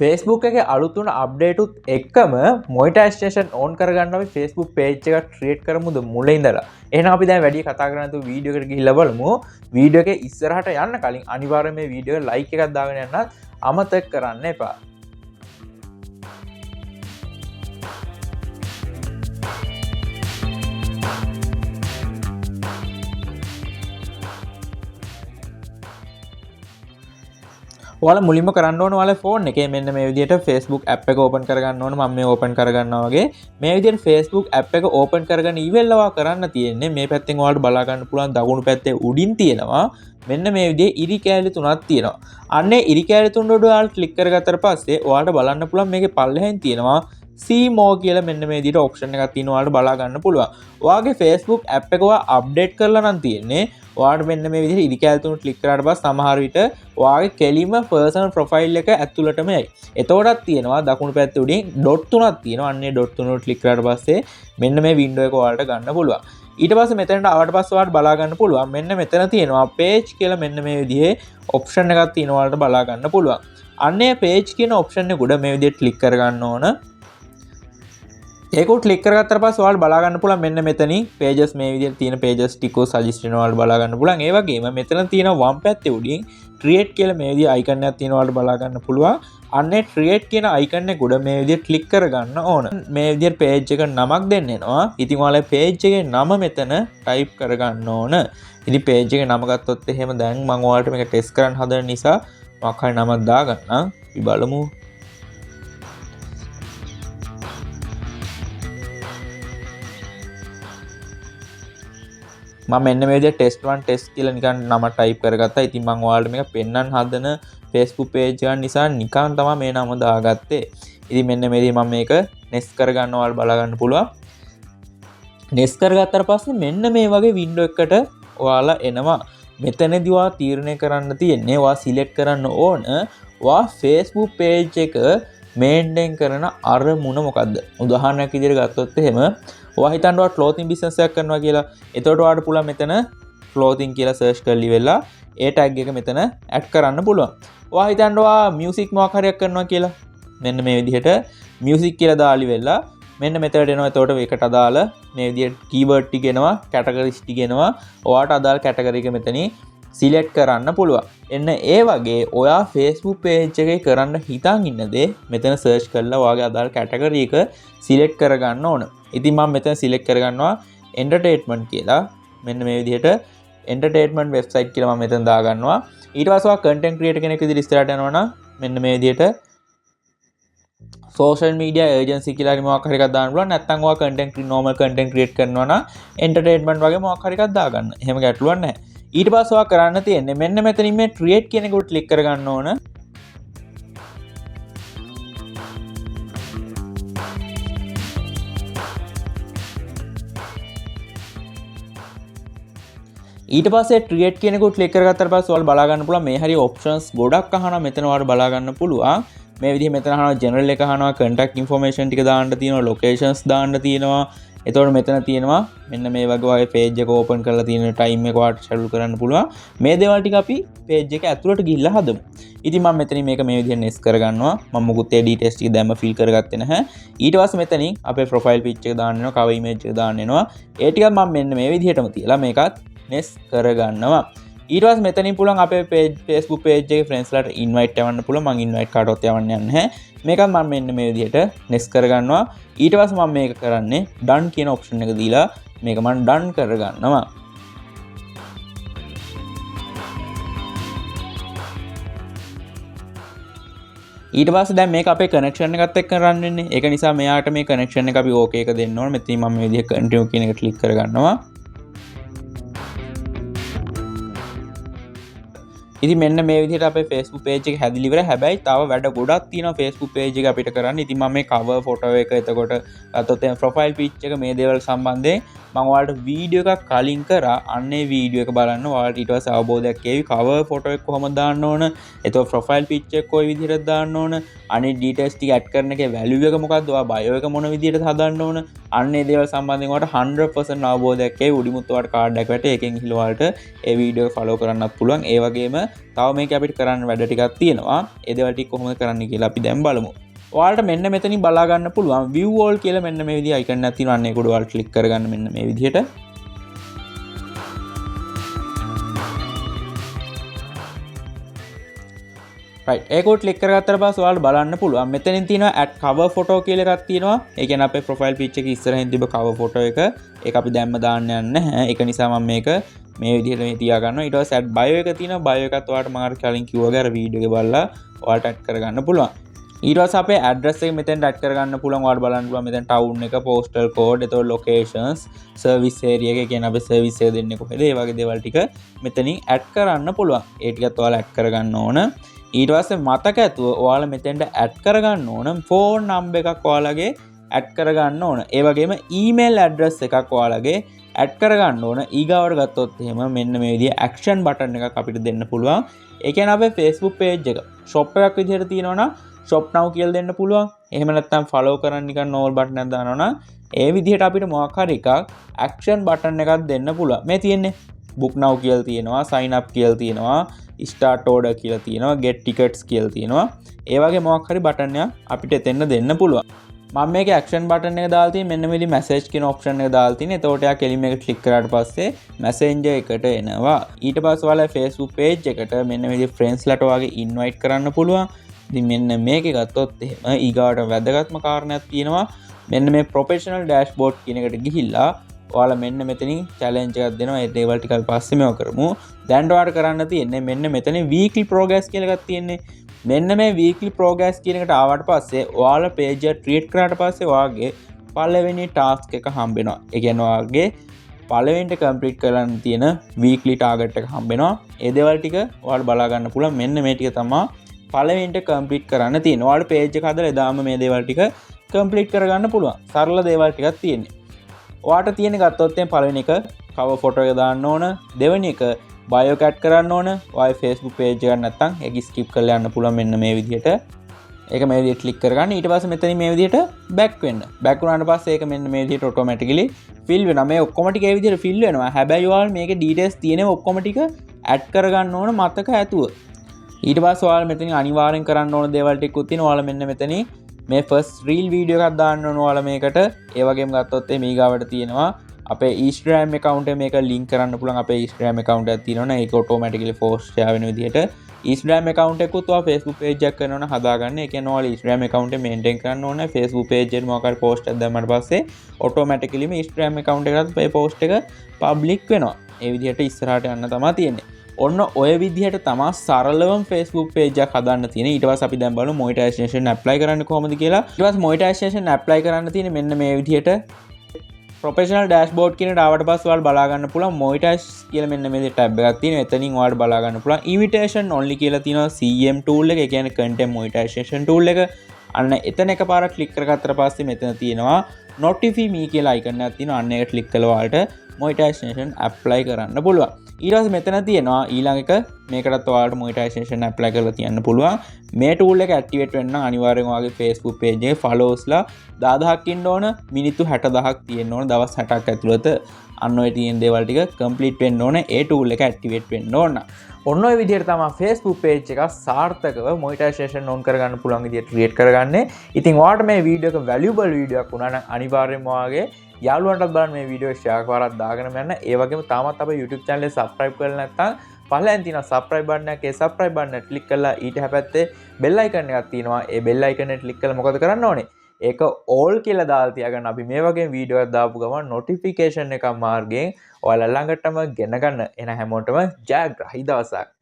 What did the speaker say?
Facebook එකේ අලුත් වුණ අප්ඩේට් උත් එක්කම මොනිටයිසේෂන් ඕන් කරගන්න අපි Facebook page එකක් ක්‍රියේට් කරමුද මුල ඉඳලා. එහෙනම් අපි දැන් වැඩි කතා කරන්නේ නැතුව වීඩියෝ එකට ගිහිල්ලා බලමු. වීඩියෝ එකේ ඉස්සරහට යන්න කලින් අනිවාර්යයෙන් මේ වීඩියෝ එක ලයික් එකක් දාගෙන යන්නත් අමතක කරන්න එපා. ඔයාලා මුලින්ම කරන්න ඕන ඔයාලා ෆෝන් එකේ මෙන්න මේ විදිහට Facebook app එක ඕපන් කරගන්න ඕන. මම මේ ඕපන් කරගන්නවා වගේ මේ විදිහට Facebook app එක ඕපන් කරගෙන ඉවෙල්ලවා කරන්න තියෙන්නේ. මේ පැත්තෙන් ඔයාලට බලා ගන්න පුළුවන් දකුණු පැත්තේ උඩින් තියෙනවා මෙන්න මේ විදිහේ ඉරි කෑලි තුනක් තියෙනවා. අන්නේ ඉරි කෑලි තුන උඩ ඔයාලා ක්ලික් කරගත්තට පස්සේ ඔයාලට බලන්න පුළුවන් මේකේ පල්ලෙහෙන් තියෙනවා see more කියලා මෙන්න මේ විදිහට ඔප්ෂන් එකක් තියෙනවා. ඔයාලට බලා ගන්න පුළුවන්. ඔයාගේ Facebook app එක ඔයා අප්ඩේට් කරලා නම් තියෙන්නේ. ඔයාලට මෙන්න මේ විදිහට ඉරි කෑලි තුන ක්ලික් කරාට පස්සේ සමහර විට ඔයාගේ කෙලිම personal profile එක ඇතුළටම යයි. එතකොටත් තියෙනවා දකුණු පැත්තේ උඩින් ඩොට් තුනක් තියෙනවා. අන්නේ ඩොට් තුන උඩ ක්ලික් කරාට පස්සේ මෙන්න මේ වින්ඩෝ එක ඔයාලට ගන්න පුළුවන්. ඊට පස්සේ මෙතනට ආවට පස්සේ ඔයාලට බලා ගන්න පුළුවන් මෙන්න මෙතන තියෙනවා page කියලා මෙන්න මේ විදිහේ ඔප්ෂන් එකක් තියෙනවා. ඔයාලට බලා ගන්න පුළුවන්. අන්නේ page කියන ඔප්ෂන් එක උඩ මේ විදිහට ක්ලික් කරගන්න ඕන. ඒක ක්ලික් කරගත්තට පස්සේ ඔයාලට බලා ගන්න පුළුවන් මෙන්න මෙතනින් pages මේ විදිහට තියෙන pages ටික සජෙස්ට් වෙනවා ඔයාලට බලා ගන්න පුළුවන්. ඒ වගේම මෙතන තියෙන වම් පැත්තේ උඩින් create කියලා මේ විදිහේ icon එකක් තියෙනවා ඔයාලට බලා ගන්න පුළුවන්. අන්නේ create කියන icon එක උඩ මේ විදිහට ක්ලික් කරගන්න ඕන. මේ විදිහට page එක නමක් දෙන්න එනවා. ඉතින් ඔයාලා page එකේ නම මෙතන type කරගන්න ඕන. ඉතින් page එකේ නම ගත්තොත් එහෙම දැන් මම ඔයාලට මේක ටෙස්ට් කරන්න හදන නිසා මොකක් හරි නමක් දාගන්නම්. අපි බලමු. මම මෙන්න මේ විදිහට test 1 test කියලා නිකන් නම type කරගත්තා. ඉතින් මම ඔයාලට මේක පෙන්වන්න හදන Facebook page එක නිසා නිකන් තමයි මේ නම දාගත්තේ. ඉතින් මෙන්න මේ විදිහට මම මේක next කරගන්න ඔයාලට බලා ගන්න පුළුවන්. next කරගත්තාට පස්සේ මෙන්න මේ වගේ window එකකට ඔයාලා එනවා. මෙතනදී ඔයා තීරණය කරන්න තියෙන්නේ ඔයා select කරන්න ඕන ඔයා Facebook page එක maintain කරන අරමුණ මොකද්ද? උදාහරණයක් විදිහට ගත්තොත් එහෙම ඔයා හිතන්න ඔයා clothing business එකක් කරනවා කියලා. එතකොට ඔයාලට පුළුවන් මෙතන clothing කියලා search කරලි වෙලා ඒ tag එක මෙතන add කරන්න පුළුවන්. ඔයා හිතන්න ඔයා music මොකක් හරියක් කරනවා කියලා. මෙන්න මේ විදිහට music කියලා දාලි වෙලා මෙන්න මෙතනට එනවා. එතකොට ඒකට අදාළ මේ විදිහට keyword ටික එනවා, categories ටික එනවා. ඔයාට අදාළ category එක මෙතනින් select කරන්න පුළුවන්. එන්න ඒ වගේ ඔයා Facebook page එකේ කරන්න හිතන් ඉන්න දේ මෙතන search කරලා ඔයාගේ අදාළ category එක select කරගන්න ඕන. ඉතින් මම මෙතන select කරගන්නවා entertainment කියලා. මෙන්න මේ විදිහට entertainment website කියලා මම මෙතන දාගන්නවා. ඊට පස්සේ ඔයා content creator කෙනෙක් විදිහට ඉස්සරහට යනවා නම් මෙන්න මේ විදිහට social media agency කියලා හරි මොකක් හරි එකක් දාන්න පුළුවන්. නැත්නම් ඔයා normal content create කරනවා නම් entertainment වගේ මොකක් හරි එකක් දාගන්න. එහෙම ගැටලුවක් නැහැ. ඊට පස්සේ ඔයා කරන්න තියෙන්නේ මෙන්න මෙතනින් මේ create කියන එක උඩ ක්ලික් කරගන්න ඕන. ඊට පස්සේ create කියන එක උඩ ක්ලික් කරගත්තාට පස්සේ ඔයාලා බලා ගන්න පුළුවන් මේ හරිය options ගොඩක් අහනවා. මෙතන ඔයාලා බලා ගන්න පුළුවන්. මේ විදිහ මෙතන අහනවා general එක අහනවා, contact information ටික දාන්න තියෙනවා, locations දාන්න තියෙනවා. එතකොට මෙතන තියෙනවා මෙන්න මේ වගේ page එක open කරලා තියෙන time එක ඔයාලට schedule කරන්න පුළුවන්. මේ දේවල් ටික අපි page එක ඇතුළට ගිහිල්ලා හදමු. ඉතින් මම මෙතනින් මේක මේ විදිහට next කරගන්නවා. මම මුකුත් ඒ details ටික දැම්ම fill කරගත්තේ නැහැ. ඊට පස්සේ මෙතනින් අපේ profile picture එක දාන්න වෙනවා, cover image එක දාන්න වෙනවා. ඒ ටික මම මෙන්න මේ විදිහටම තියලා මේකත් next කරගන්නවා. ඊට පස්සේ මෙතනින් පුළුවන් අපේ Facebook page එකේ friends ලට invite යවන්න පුළුවන්. මම invite කාටවත් යවන්න යන්නේ නැහැ. මේකත් මම මෙන්න මේ විදිහට next කරගන්නවා. ඊට පස්සේ මම මේක කරන්නේ done කියන option එක දීලා මේක මම done කරගන්නවා. ඊට පස්සේ දැන් මේක අපේ connection එකත් එක්ක run වෙන්නේ. ඒක නිසා මෙයාට මේ connection එක අපි okay එක දෙන්න ඕනේ. මෙතනින් මම මේ විදිහට continue කියන එක click කරගන්නවා. ඉතින් මෙන්න මේ විදිහට අපේ Facebook page එක හැදිලි ඉවරයි. හැබැයි තව වැඩ ගොඩක් තියෙනවා Facebook page එක අපිට කරන්න. ඉතින් මම මේ cover photo එක එතකොට අතොත් profile picture එක මේ දේවල් සම්බන්ධයෙන් මම ඔයාලට වීඩියෝ එකක් කලින් කරා. අන්නේ වීඩියෝ එක බලන්න ඔයාලට ඊට පස්සේ අවබෝධයක් එවි. cover photo එක කොහොමද දාන්න ඕන? එතකොට profile picture එක කොයි විදිහටද දාන්න ඕන? අනිත් details ටික add කරන එකේ value එක මොකක්ද? ඔයා bio එක මොන විදිහටද හදන්න ඕන? අන්නේ දේවල් සම්බන්ධයෙන් ඔයාලට 100% අවබෝධයක් ඇයි උඩිමුත් ඔයාලට කාඩ් එකක් වැටේ ඒකෙන් ගිහලා ඔයාලට ඒ වීඩියෝ ෆලෝ කරන්නත් පුළුවන් ඒ වගේම තව මේක අපිට කරන්න වැඩ ටිකක් තියෙනවා ඒ දේවල් ටික කොහොමද කරන්න කියලා අපි දැන් බලමු ඔයාලට මෙන්න මෙතනින් බලා ගන්න පුළුවන් view all කියලා මෙන්න මේ විදිහ icon එකක් තියෙනවා අන්න ඒක උඩ ඔයාලට ක්ලික් කරගන්න මෙන්න මේ විදිහට ඒක ක්ලික් කරගත්තට පස්සේ ඔයාලට බලන්න පුළුවන් මෙතනින් තියෙනවා add cover photo කියලා එකක් තියෙනවා ඒ කියන්නේ අපේ profile picture එක ඉස්සරහින් තිබ්බ cover photo එක ඒක අපි දැම්ම දාන්න යන්නේ නැහැ ඒක නිසා මම මේක මේ විදිහට මේ තියා ගන්නවා ඊට පස්සේ add bio එක තියෙනවා bio එකත් ඔයාලට මම අර කලින් කිව්වා වගේ අර වීඩියෝ එක බලලා ඔයාලට add කරගන්න පුළුවන් ඊට පස්සේ අපේ address එක මෙතෙන් add කරගන්න පුළුවන් ඔයාලට බලන්න පුළුවන් මෙතෙන් town එක postal code එතකොට locations service area එක කියන්නේ අපේ service එක දෙන්නේ කොහෙද ඒ වගේ දේවල් ටික මෙතනින් add කරන්න පුළුවන් ඒ ටිකත් ඔයාලා add කරගන්න ඕන ඊට පස්සේ මතක ඇතුව ඔයාලා මෙතෙන්ට ඇඩ් කරගන්න ඕන ෆෝන් නම්බර් එකක් ඔයාලගේ ඇඩ් කරගන්න ඕන. ඒ වගේම ඊමේල් ඇඩ්‍රස් එකක් ඔයාලගේ ඇඩ් කරගන්න ඕන. ඊගාවට ගත්තොත් එහෙම මෙන්න මේ විදිහේ ඇක්ෂන් බටන් එකක් අපිට දෙන්න පුළුවන්. ඒ කියන්නේ අපේ Facebook page එක shop එකක් විදිහට තියෙනවා නම් shop now කියලා දෙන්න පුළුවන්. එහෙම නැත්නම් follow කරන්න නිකන් all button එකක් දානවා නම් ඒ විදිහට අපිට මොකක් හරි එකක් ඇක්ෂන් බටන් එකක් දෙන්න පුළුවන්. මේ තියෙන්නේ book now කියලා තියෙනවා, sign up කියලා තියෙනවා. ස්ටාර්ට් ඕඩර් කියලා තියෙනවා get tickets කියලා තියෙනවා ඒ වගේ මොකක් හරි බටන් එකක් අපිට එතෙන්න දෙන්න පුළුවන් මම මේකේ action button එක දාලා තියෙන මෙන්න මෙලි message කියන option එක දාලා තියෙන එතකොට යා කෙලිම එක click කරාට පස්සේ messenger එකට එනවා ඊට පස්සේ ඔයාලා Facebook page එකට මෙන්න මෙලි friends ලට වගේ invite කරන්න පුළුවන් ඉතින් මෙන්න මේකේ ගත්තොත් එහෙම ඊගාට වැදගත්ම කාරණයක් තියෙනවා මෙන්න මේ professional dashboard කියන එකට ගිහිල්ලා ඔයාලා මෙන්න මෙතනින් challenge එකක් දෙනවා ඒ දේවල් ටික අපි පස්සේ මේව කරමු දැන් ඔයාලට කරන්න තියෙන්නේ මෙන්න මෙතන weekly progress කියලා එකක් තියෙන්නේ මෙන්න මේ weekly progress කියන එකට ආවට පස්සේ ඔයාලා page එක create කරාට පස්සේ ඔයාගේ පළවෙනි task එක හම්බ වෙනවා ඒ කියන්නේ ඔයාගේ පළවෙනිට complete කරන්න තියෙන weekly target එක හම්බ වෙනවා ඒ දේවල් ටික ඔයාලට බලා ගන්න පුළුවන් මෙන්න මේ ටික තමයි පළවෙනිට complete කරන්න තියෙන්නේ ඔයාලට page එක හදලා එදාම මේ දේවල් ටික complete කරගන්න පුළුවන් සරල දේවල් ටිකක් තියෙන්නේ ඔයාට තියෙන ගත්තොත් එහෙනම් පළවෙනි එක cover photo එක දාන්න ඕන දෙවෙනි එක bio එක add කරන්න ඕන ඔයාගේ Facebook page එක නැත්තම් ඒක skip කරලා යන්න පුළුවන් මෙන්න මේ විදිහට ඒක මේ විදිහට click කරගන්න ඊට පස්සේ මෙතනින් මේ විදිහට back වෙන්න back වුණාට පස්සේ ඒක මෙන්න මේ විදිහට automatically fill වෙනවා මේ ඔක්කොම ටික ඒ විදිහට fill වෙනවා හැබැයි ඔයාලා මේකේ details තියෙනවා ඔක්කොම ටික add කරගන්න ඕන මතක ඇතුව ඊට පස්සේ ඔයාලා මෙතනින් අනිවාර්යෙන් කරන්න ඕන දේවල් ටිකකුත් තියෙනවා ඔයාලා මෙන්න මෙතනින් මේ ෆස්ට් රීල් වීඩියෝ එකක් දාන්න ඕන ඔයාලා මේකට ඒ වගේම ගත්තොත් මේ ඊගාවට තියෙනවා අපේ Instagram account එක මේක link කරන්න පුළුවන් අපේ Instagram account එකක් තියෙනවනේ ඒක automatically post වෙන විදිහට Instagram account එකකුත් ඔයා Facebook page එකක් කරනවනම් හදාගන්න ඒ කියන්නේ ඔයාලා Instagram account එක maintain කරන්න ඕනේ Facebook page එකට මොකක් හරි post එකක් දැම්මට පස්සේ automatically මේ Instagram account එකකට මේ post එක public වෙනවා ඒ විදිහට ඉස්සරහට යන්න තමයි තියෙන්නේ ඔන්න ඔය විදිහට තමා සරලවම Facebook page එකක් හදන්න තියෙන. ඊට පස්සේ අපි දැන් බලමු monetization apply කරන්න කොහොමද කියලා. ඊට පස්සේ monetization apply කරන්න තියෙන්නේ මෙන්න මේ විදිහට professional dashboard කියන එකට ආවට පස්සේ ඔයාලා බලා ගන්න පුළුවන් monetize කියලා මෙන්න මේ tab එකක් තියෙනවා. එතනින් ඔයාලා බලා ගන්න පුළුවන් invitation only කියලා තියෙනවා CM tool එක. ඒ කියන්නේ content monetization tool එක. අන්න එතන එකපාරක් click කරගත්තට පස්සේ මෙතන තියෙනවා notify me කියලා icon එකක් තියෙනවා. අන්න ඒක click කළා ඔයාලට monetization apply කරන්න පුළුවන්. ඊට පස්සේ මෙතන තියෙනවා ඊළඟ එක මේකටත් ඔයාලට monetization apply කරලා තියන්න පුළුවන්. මේ tool එක activate වෙන්න නම් අනිවාර්යෙන් ඔයාගේ Facebook page එකේ followers-ලා 10000ක් ඉන්න ඕන, මිනිත්තු 60000ක් තියෙන්න ඕන, දවස් 60ක් ඇතුළත අන්න ඔය තියෙන දේවල් ටික complete වෙන්න ඕන. ඒ tool එක activate වෙන්න ඕන. ඔන්න ඔය විදිහට තමයි Facebook page එක සාර්ථකව monetization on කරගන්න පුළුවන් විදිහට create කරගන්නේ. ඉතින් ඔයාලට මේ වීඩියෝ එක valuable වීඩියෝ එකක් වුණා නම් අනිවාර්යෙන්ම ඔයාගේ යාළුවන්ටත් බලන්න මේ වීඩියෝ ෂෙයා කරලා දාගෙන යන්න. ඒ වගේම තාමත් අපේ YouTube channel එක subscribe කරලා නැත්නම් පහළෙන් තියෙන subscribe button එකේ subscribe button එක click කරලා ඊට හැපැත්තේ bell icon එකක් තියෙනවා. ඒ bell icon එක click කරලා මොකද කරන්න ඕනේ? ඒක all කියලා දාලා තියාගන්න. අපි මේ වගේ වීඩියෝ එකක් දාපු ගමන් notification එකක් මාර්ගයෙන් ඔයාලා ළඟටම ගෙන ගන්න. එන හැමෝටම ජයග්‍රහී දවසක්.